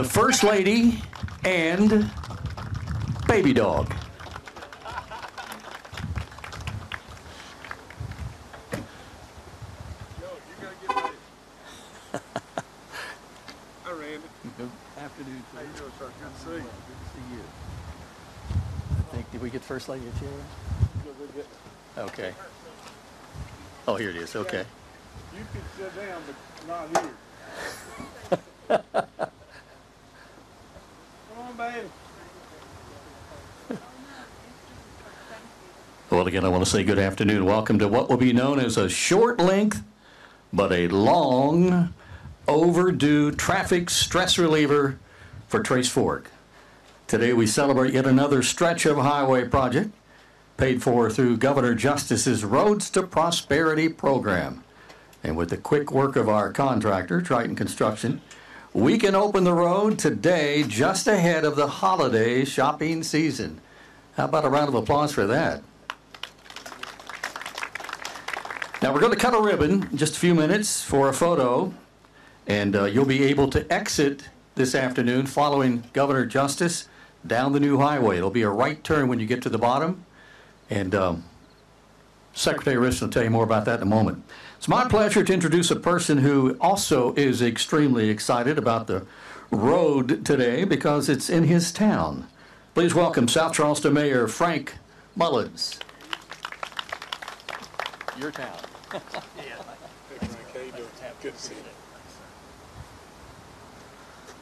the First Lady and Baby Dog. Hi, Randy. Good afternoon. How you doing, sir? Good to see you. Good to see you. I think, did we get First Lady a chair? Okay. Oh, here it is. Okay. You can sit down, but not here. Come on, baby. Well, again, I want to say good afternoon. Welcome to what will be known as a short length, but a long overdue traffic stress reliever for Trace Fork. Today we celebrate yet another stretch of highway project paid for through Governor Justice's Roads to Prosperity program. And with the quick work of our contractor, Triton Construction, we can open the road today just ahead of the holiday shopping season. How about a round of applause for that? Now we're going to cut a ribbon in just a few minutes for a photo, and you'll be able to exit this afternoon following Governor Justice down the new highway. It'll be a right turn when you get to the bottom, and Secretary Riston will tell you more about that in a moment. It's my pleasure to introduce a person who also is extremely excited about the road today because it's in his town. Please welcome South Charleston Mayor Frank Mullins. Your town. Hey, Frank. How you doing? Good to see you.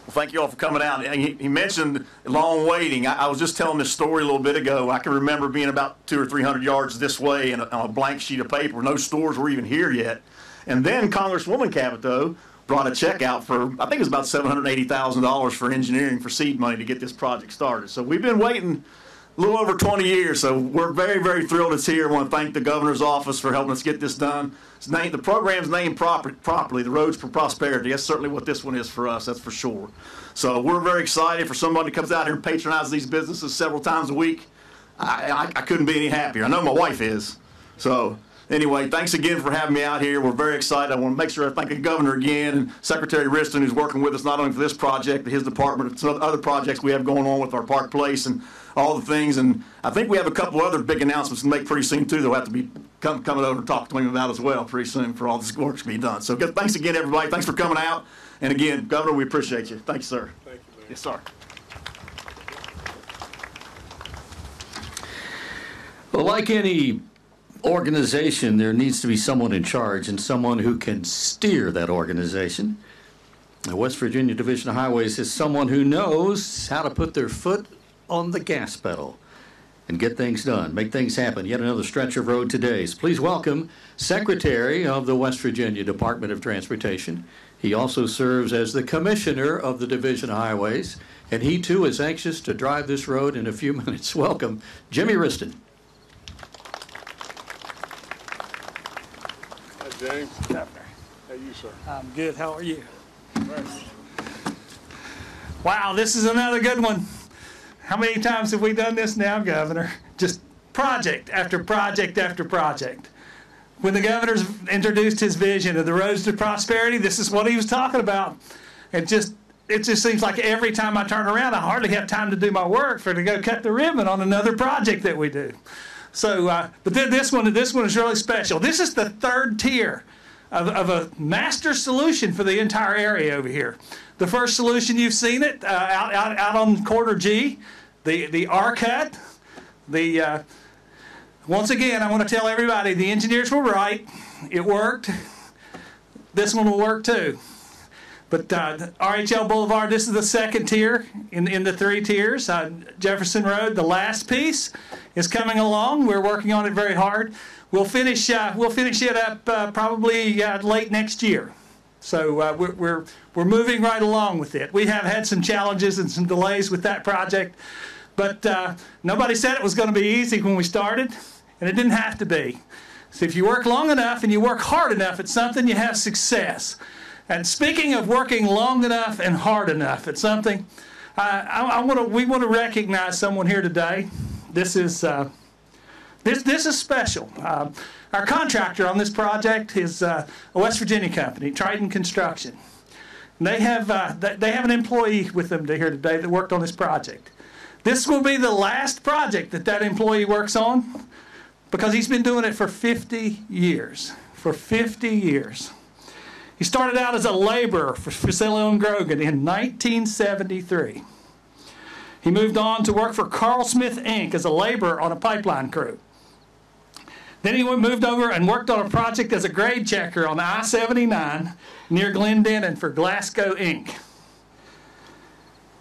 Well, thank you all for coming out. He mentioned long waiting. I was just telling this story a little bit ago. I can remember being about 200 or 300 yards this way and on a blank sheet of paper. No stores were even here yet. And then Congresswoman Capito brought a check out for, I think it was about $780,000 for engineering for seed money to get this project started. So we've been waiting a little over 20 years, so we're very, very thrilled it's here. I want to thank the governor's office for helping us get this done. The program's named properly, the Roads for Prosperity. That's certainly what this one is for us, that's for sure. So we're very excited for somebody who comes out here and patronizes these businesses several times a week. I couldn't be any happier. I know my wife is. So anyway, thanks again for having me out here. We're very excited. I want to make sure I thank the governor again and Secretary Riston, who's working with us not only for this project, but his department, and some other projects we have going on with our Park Place and all the things. And I think we have a couple other big announcements to make pretty soon, too, that we'll have to be coming over and talk to him about as well pretty soon for all this work to be done. So thanks again, everybody. Thanks for coming out. And again, Governor, we appreciate you. Thanks, sir. Thank you, man. Yes, sir. Well, like any organization, there needs to be someone in charge and someone who can steer that organization. The West Virginia Division of Highways is someone who knows how to put their foot on the gas pedal and get things done, make things happen. Yet another stretch of road today. So please welcome Secretary of the West Virginia Department of Transportation. He also serves as the Commissioner of the Division of Highways, and he too is anxious to drive this road in a few minutes. Welcome, Jimmy Riston. Hi, James. Governor. How you, sir? I'm good. How are you? Right. Wow, this is another good one. How many times have we done this now, Governor? Just project after project after project. When the governor's introduced his vision of the Roads to Prosperity, this is what he was talking about. It just seems like every time I turn around, I hardly have time to do my work to go cut the ribbon on another project that we do. So, but this one is really special. This is the third tier of a master solution for the entire area over here. The first solution, you've seen it out on Quarter G, the R-cut. Once again, I want to tell everybody the engineers were right. It worked. This one will work too. But RHL Boulevard, this is the second tier in the three tiers. Jefferson Road, the last piece, is coming along. We're working on it very hard. We'll finish it up probably late next year. So we're moving right along with it. We have had some challenges and some delays with that project, but nobody said it was going to be easy when we started, and it didn't have to be. So if you work long enough and you work hard enough at something, you have success. And speaking of working long enough and hard enough at something, we want to recognize someone here today. This is special. Our contractor on this project is a West Virginia company, Triton Construction. And they have an employee with them here today that worked on this project. This will be the last project that employee works on because he's been doing it for 50 years. For 50 years. He started out as a laborer for Facilio and Grogan in 1973. He moved on to work for Carl Smith, Inc. as a laborer on a pipeline crew. Then he moved over and worked on a project as a grade checker on I-79 near Glendenning for Glasgow, Inc.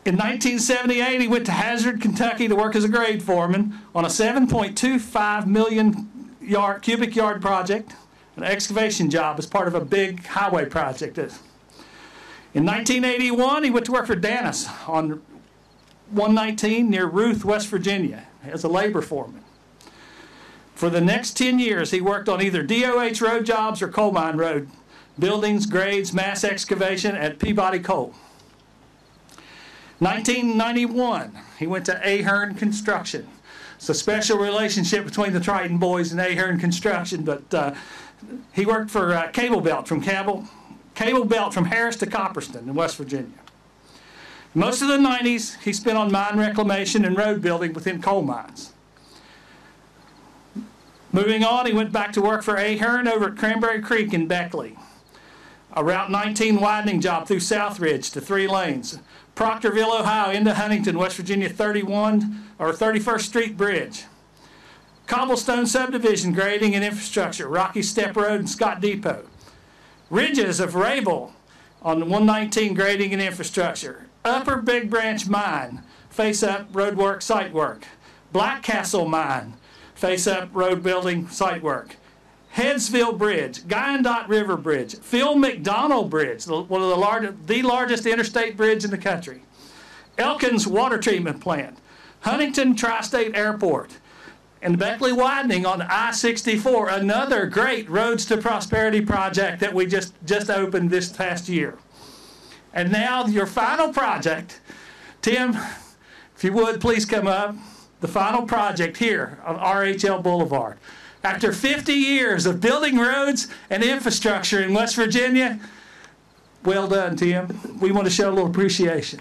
In 1978, he went to Hazard, Kentucky to work as a grade foreman on a 7.25 million cubic yard project, an excavation job as part of a big highway project. In 1981, he went to work for Dennis on 119 near Ruth, West Virginia as a labor foreman. For the next 10 years, he worked on either DOH road jobs or coal mine road buildings, grades, mass excavation at Peabody Coal. 1991, he went to Ahern Construction. It's a special relationship between the Triton boys and Ahern Construction, but he worked for Cable Belt from Harris to Copperston in West Virginia. Most of the 90s, he spent on mine reclamation and road building within coal mines. Moving on, he went back to work for Ahern over at Cranberry Creek in Beckley. A Route 19 widening job through Southridge to 3 lanes. Proctorville, Ohio into Huntington, West Virginia 31st Street Bridge. Cobblestone subdivision grading and infrastructure, Rocky Step Road and Scott Depot. Ridges of Rabel on 119 grading and infrastructure. Upper Big Branch Mine, face up road work, site work. Black Castle Mine, face up road building, site work. Headsville Bridge, Guyandotte River Bridge, Phil McDonald Bridge, one of the largest interstate bridge in the country. Elkins Water Treatment Plant, Huntington Tri-State Airport, and Beckley Widening on I-64, another great Roads to Prosperity project that we just opened this past year. And now your final project, Tim, if you would please come up, the final project here on RHL Boulevard. After 50 years of building roads and infrastructure in West Virginia, well done, Tim. We want to show a little appreciation.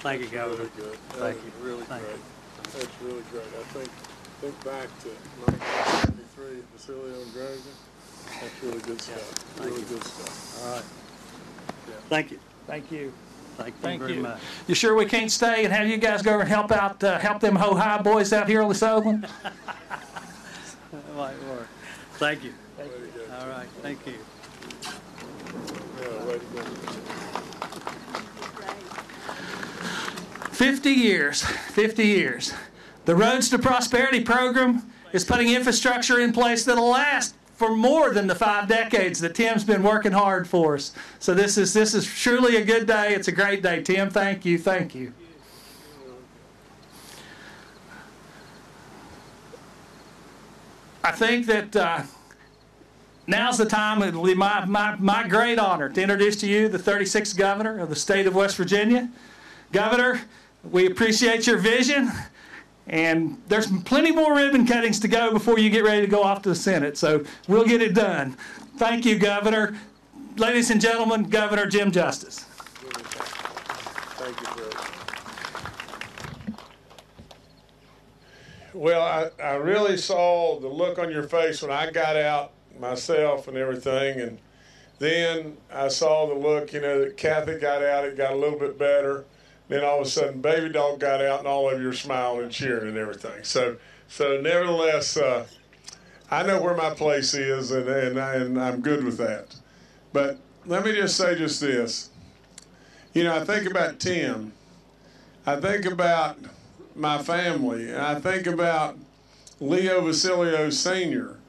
Thank you, Governor. Really good. Thank you. Really Thank great. you. That's really great. I think back to 1973 at Facilio and Grogan. That's really good stuff. Really good stuff. All right. Thank you. Thank you. Thank you very much. You sure we can't stay and have you guys go over and help them Ho-Hi boys out here on the Sutherland? That might work. Thank you. Way to go. All right. Thank you. Yeah, way to go. 50 years. 50 years. The Roads to Prosperity program is putting infrastructure in place that'll last for more than the 5 decades that Tim's been working hard for us. So this is truly a good day. It's a great day, Tim. Thank you. Thank you. I think that now's the time. It'll be my great honor to introduce to you the 36th governor of the state of West Virginia. Governor, we appreciate your vision. And there's plenty more ribbon cuttings to go before you get ready to go off to the Senate. So we'll get it done. Thank you, Governor. Ladies and gentlemen, Governor Jim Justice. Thank you, Fred. Well, I really saw the look on your face when I got out myself and everything. And then I saw the look, that Kathy got out. It got a little bit better. Then all of a sudden, Baby Doll got out, and all of you are smiling and cheering and everything. So nevertheless, I know where my place is, and I'm good with that. But let me just say just this. I think about Tim. I think about my family, and I think about Leo Vasilio Sr.,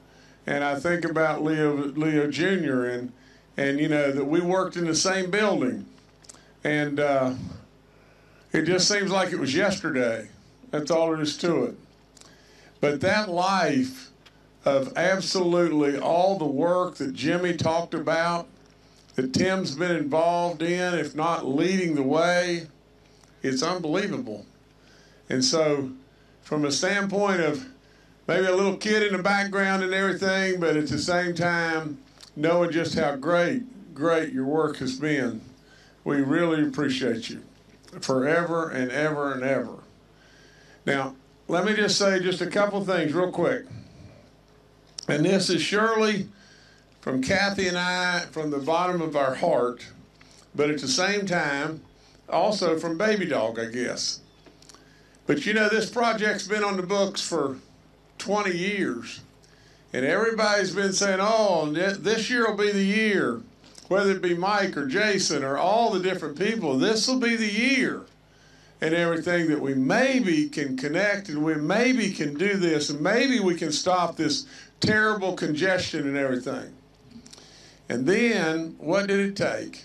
and I think about Leo Jr., and that we worked in the same building. And it just seems like it was yesterday. That's all there is to it. But that life of absolutely all the work that Jimmy talked about, that Tim's been involved in, if not leading the way, it's unbelievable. And so from a standpoint of maybe a little kid in the background and everything, but at the same time, knowing just how great your work has been. We really appreciate you forever and ever and ever. Now, let me just say just a couple things real quick. And this is surely from Kathy and I from the bottom of our heart, but at the same time, also from Baby Dog, I guess. But you know, this project's been on the books for 20 years. And everybody's been saying, oh, this year will be the year. Whether it be Mike or Jason or all the different people, this will be the year. And everything that we maybe can connect and we maybe can do this and maybe we can stop this terrible congestion and everything. And then, what did it take?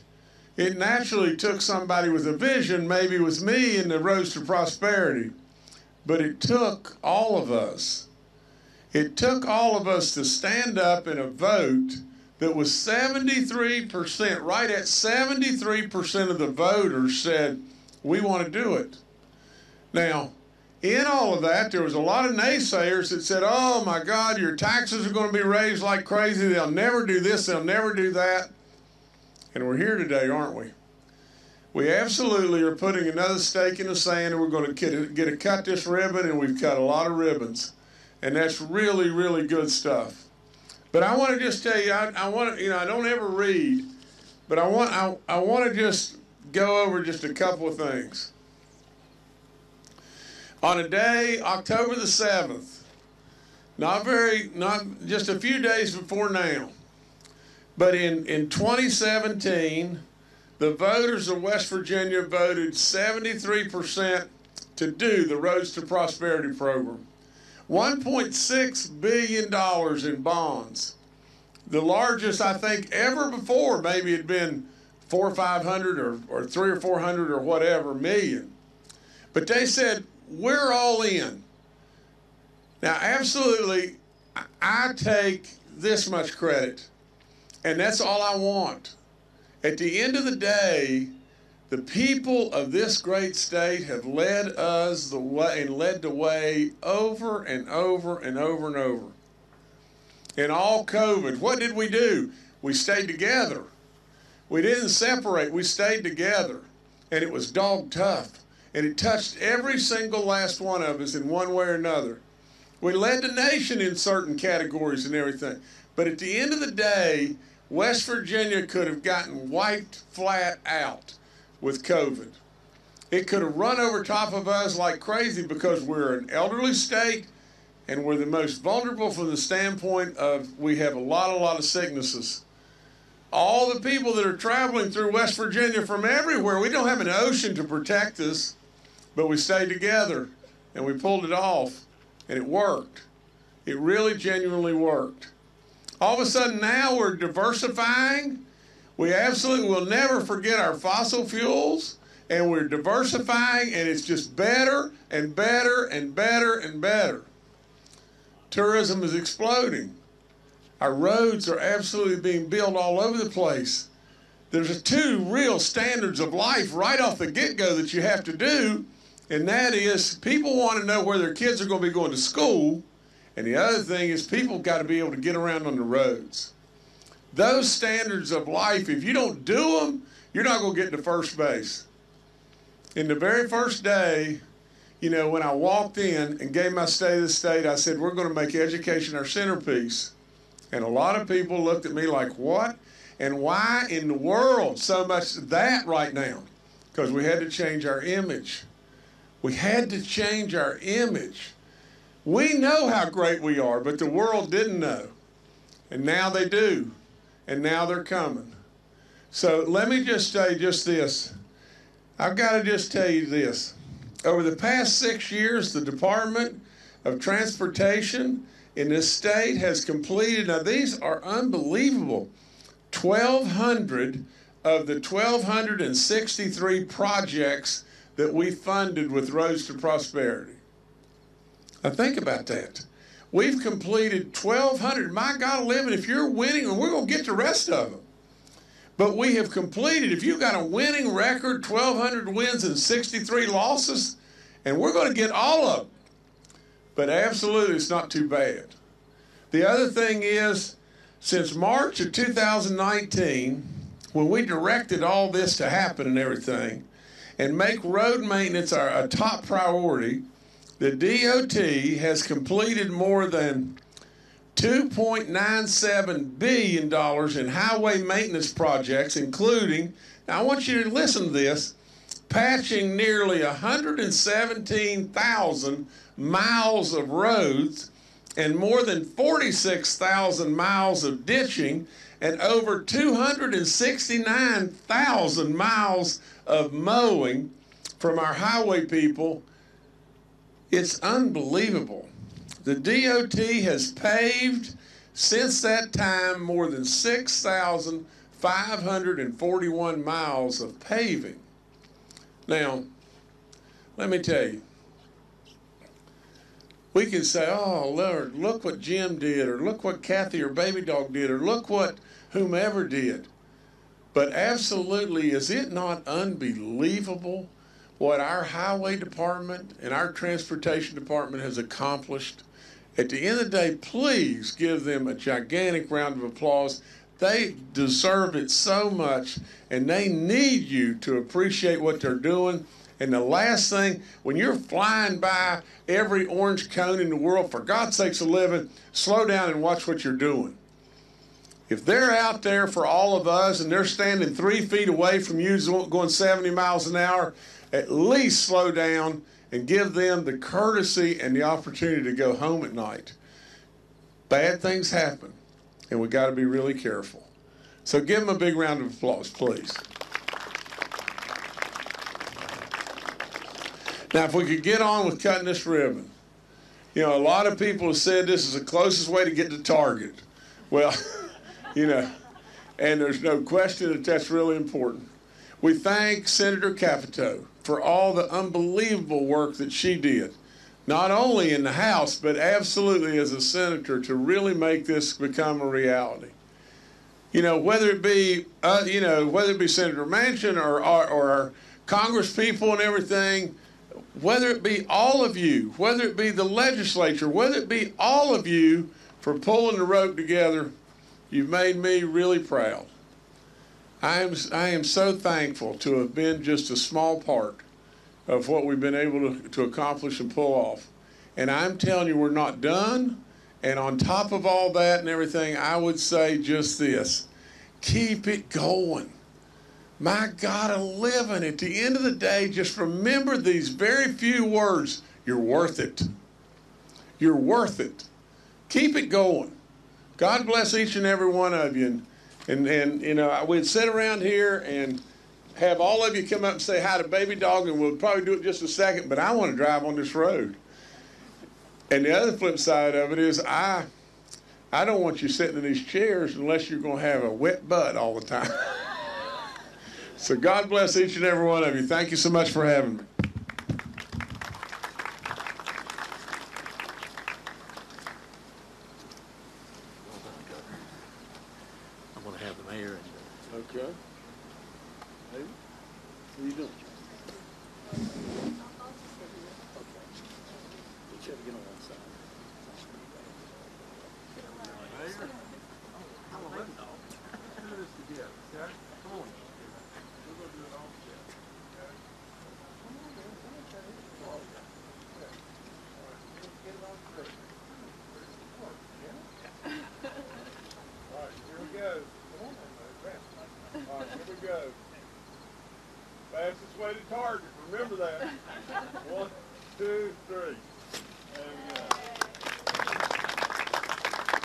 It naturally took somebody with a vision, maybe with me in the Roads to Prosperity, but it took all of us. It took all of us to stand up in a vote that was 73%, right at 73% of the voters said, we want to do it. Now, in all of that, there was a lot of naysayers that said, oh my God, your taxes are going to be raised like crazy. They'll never do this, they'll never do that. And we're here today, aren't we? We absolutely are putting another stake in the sand, and we're going to cut this ribbon, and we've cut a lot of ribbons. And that's really, really good stuff. But I want to just tell you, I want to, you know, I don't ever read, but I want to just go over just a couple of things. On a day, October the 7th, not just a few days before now, but in 2017, the voters of West Virginia voted 73% to do the Roads to Prosperity program. $1.6 billion in bonds. The largest, I think, ever before. Maybe it'd been 400 or 500 or 300 or 400 or whatever million. But they said, we're all in. Now, absolutely, I take this much credit, and that's all I want. At the end of the day, the people of this great state have led us the way and led the way over and over and over and over. In all COVID, what did we do? We stayed together. We didn't separate. We stayed together. And it was dog tough. And it touched every single last one of us in one way or another. We led the nation in certain categories and everything. But at the end of the day, West Virginia could have gotten wiped flat out with COVID. It could have run over top of us like crazy because we're an elderly state and we're the most vulnerable from the standpoint of we have a lot of sicknesses. All the people that are traveling through West Virginia from everywhere, we don't have an ocean to protect us, but we stayed together and we pulled it off and it worked. It really genuinely worked. All of a sudden now we're diversifying. We absolutely will never forget our fossil fuels, and we're diversifying, and it's just better and better and better and better. Tourism is exploding. Our roads are absolutely being built all over the place. There's two real standards of life right off the get-go that you have to do, and that is people want to know where their kids are going to be going to school, and the other thing is people got to be able to get around on the roads. Those standards of life, if you don't do them, you're not going to get to first base. In the very first day, you know, when I walked in and gave my State of the State, I said, we're going to make education our centerpiece. And a lot of people looked at me like, what? And why in the world so much that right now? Because we had to change our image. We had to change our image. We know how great we are, but the world didn't know. And now they do. And now they're coming. So let me just say just this. I've got to just tell you this. Over the past 6 years, the Department of Transportation in this state has completed, now these are unbelievable, 1,200 of the 1,263 projects that we funded with Roads to Prosperity. Now think about that. We've completed 1,200. My God, living, if you're winning, and we're going to get the rest of them. But we have completed, if you've got a winning record, 1,200 wins and 63 losses, and we're going to get all of them. but absolutely it's not too bad. The other thing is, since March of 2019, when we directed all this to happen and everything, and make road maintenance a top priority, the DOT has completed more than $2.97 billion in highway maintenance projects, including, now I want you to listen to this, patching nearly 117,000 miles of roads and more than 46,000 miles of ditching and over 269,000 miles of mowing from our highway people. It's unbelievable. The DOT has paved since that time more than 6,541 miles of paving. Now, let me tell you, we can say, oh, Lord, look what Jim did, or look what Kathy or Baby Dog did, or look what whomever did. But absolutely, is it not unbelievable what our highway department and our transportation department has accomplished? At the end of the day, please give them a gigantic round of applause. They deserve it so much, and they need you to appreciate what they're doing. And the last thing, when you're flying by every orange cone in the world, for God's sakes a living, slow down and watch what you're doing. If they're out there for all of us and they're standing 3 feet away from you going 70 miles an hour, at least slow down and give them the courtesy and the opportunity to go home at night. Bad things happen, and we got to be really careful. So give them a big round of applause, please. Now, if we could get on with cutting this ribbon. You know, a lot of people have said this is the closest way to get to Target. Well, you know, and there's no question that that's really important. We thank Senator Capito for all the unbelievable work that she did, not only in the House, but absolutely as a senator, to really make this become a reality. You know, whether it be Senator Manchin or our Congress people and everything, whether it be all of you, whether it be the legislature, whether it be all of you for pulling the rope together, you've made me really proud. I am so thankful to have been just a small part of what we've been able to accomplish and pull off. And I'm telling you, we're not done. And on top of all that and everything, I would say just this: keep it going. My God, a living. At the end of the day, just remember these very few words. You're worth it. You're worth it. Keep it going. God bless each and every one of you. And you know, we'd sit around here and have all of you come up and say hi to Baby Dog, and we'll probably do it in just a second, but I want to drive on this road. And the other flip side of it is I don't want you sitting in these chairs unless you're going to have a wet butt all the time. So God bless each and every one of you. Thank you so much for having me. I'm going to have the mayor. Okay. Hey, what are you doing? Get on one side. Fastest way to Target. Remember that. 1, 2, 3.